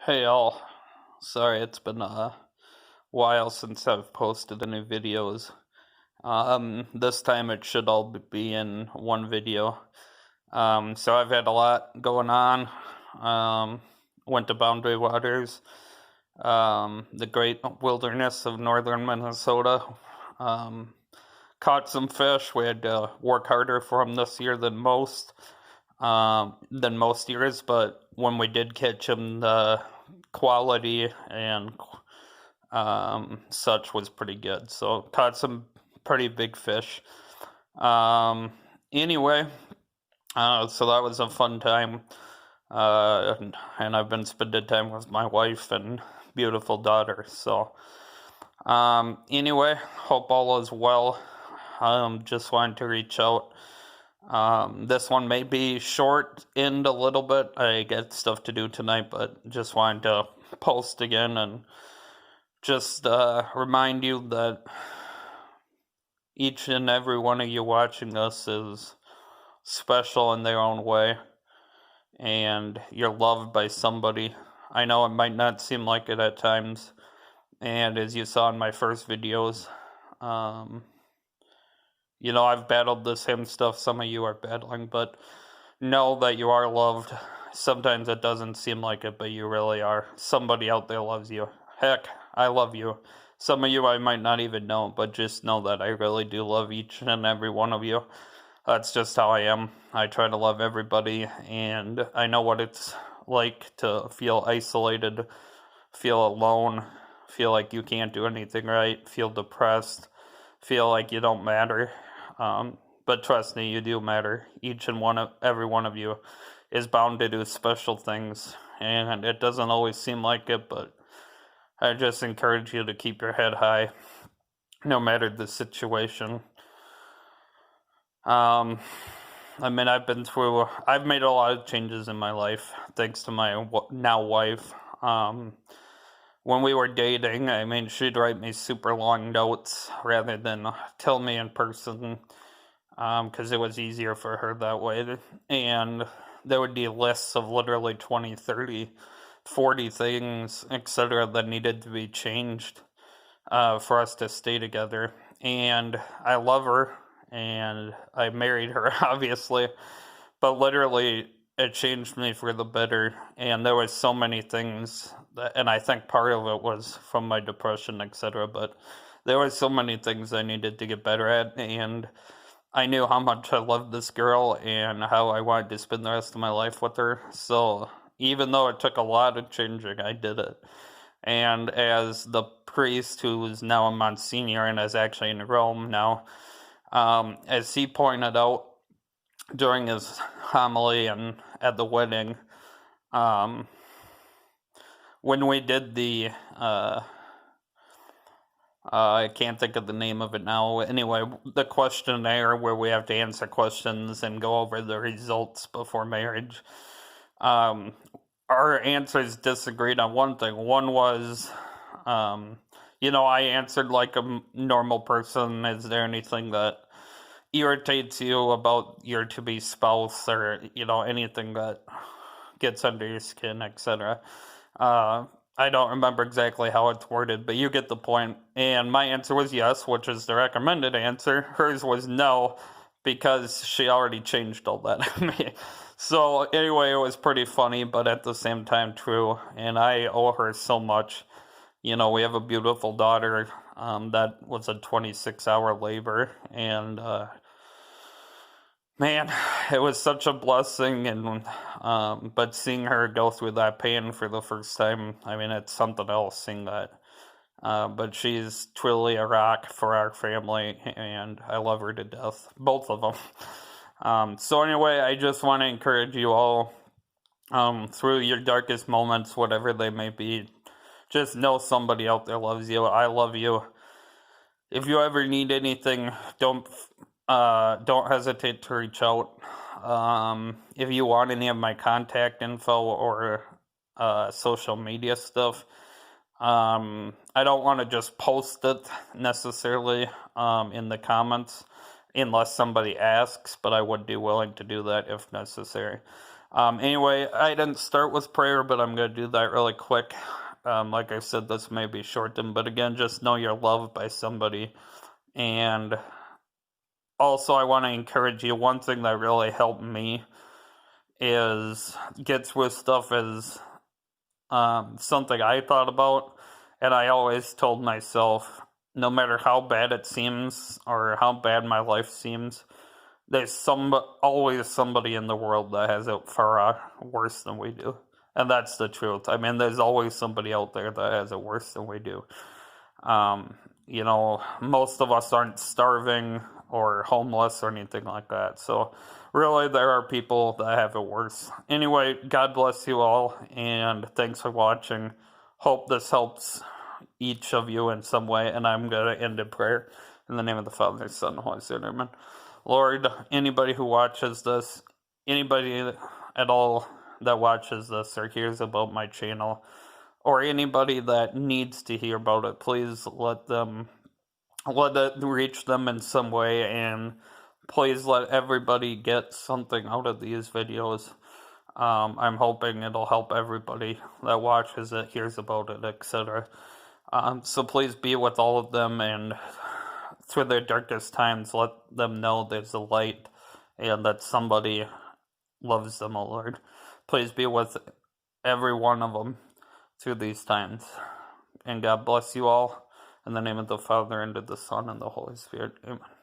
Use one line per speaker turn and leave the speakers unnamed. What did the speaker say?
Hey all, sorry it's been a while since I've posted any videos. This time it should all be in one video. So I've had a lot going on. Um, Went to Boundary Waters, the great wilderness of northern Minnesota. Um, Caught some fish. We had to work harder for them this year than most years, but when we did catch them, the quality and such was pretty good. So caught some pretty big fish. Um, anyway, so that was a fun time. And I've been spending time with my wife and beautiful daughter. So, anyway, hope all is well. Just wanted to reach out. This one may be short end a little bit. I got stuff to do tonight, but just wanted to post again and just remind you that each and every one of you watching this is special in their own way, and you're loved by somebody. I know it might not seem like it at times, and as you saw in my first videos, I've battled the same stuff some of you are battling, but know that you are loved. Sometimes it doesn't seem like it, but you really are. Somebody out there loves you. Heck, I love you. Some of you I might not even know, but just know that I really do love each and every one of you. That's just how I am. I try to love everybody, and I know what it's like to feel isolated, feel alone, feel like you can't do anything right, feel depressed, feel like you don't matter. But trust me, you do matter. Every one of you is bound to do special things, and it doesn't always seem like it, but I just encourage you to keep your head high, no matter the situation. I've made a lot of changes in my life, thanks to my now wife. When we were dating, she'd write me super long notes rather than tell me in person, because it was easier for her that way. And there would be lists of literally 20, 30, 40 things, etc., that needed to be changed for us to stay together. And I love her, and I married her, obviously, but literally it changed me for the better. And there was so many things and I think part of it was from my depression, etc., but there were so many things I needed to get better at, and I knew how much I loved this girl and how I wanted to spend the rest of my life with her. So even though it took a lot of changing, I did it. And as the priest, who is now a Monsignor and is actually in Rome now, as he pointed out during his homily and at the wedding, um, when we did I can't think of the name of it now. Anyway, the questionnaire where we have to answer questions and go over the results before marriage. Our answers disagreed on one thing. One was, I answered like a normal person. Is there anything that irritates you about your to-be spouse, or anything that gets under your skin, etc.? I don't remember exactly how it's worded, but you get the point. And my answer was yes, which is the recommended answer. Hers was no, because she already changed all that. So anyway, it was pretty funny, but at the same time true. And I owe her so much. We have a beautiful daughter that was a 26-hour labor, and man, it was such a blessing, and but seeing her go through that pain for the first time, it's something else seeing that. But she's truly a rock for our family, and I love her to death, both of them. So anyway, I just want to encourage you all, through your darkest moments, whatever they may be, just know somebody out there loves you. I love you. If you ever need anything, don't hesitate to reach out. If you want any of my contact info or social media stuff, I don't want to just post it necessarily in the comments unless somebody asks, but I would be willing to do that if necessary. Anyway, I didn't start with prayer, but I'm going to do that really quick. Like I said, this may be shortened, but again, just know you're loved by somebody. And also, I want to encourage you. One thing that really helped me is gets with stuff is something I thought about, and I always told myself, no matter how bad it seems or how bad my life seems, there's always somebody in the world that has it far worse than we do. And that's the truth. I mean, there's always somebody out there that has it worse than we do. You know, most of us aren't starving or homeless or anything like that. So, really, there are people that have it worse. Anyway, God bless you all, and thanks for watching. Hope this helps each of you in some way, and I'm going to end in prayer. In the name of the Father, Son, and Holy Spirit, amen. Lord, anybody who watches this, anybody at all that watches this or hears about my channel, or anybody that needs to hear about it, please let it reach them in some way, and please let everybody get something out of these videos. I'm hoping it'll help everybody that watches it, hears about it, etc. So please be with all of them, and through their darkest times, let them know there's a light and that somebody loves them, O Lord. Please be with every one of them through these times. And God bless you all. In the name of the Father, and of the Son, and the Holy Spirit. Amen.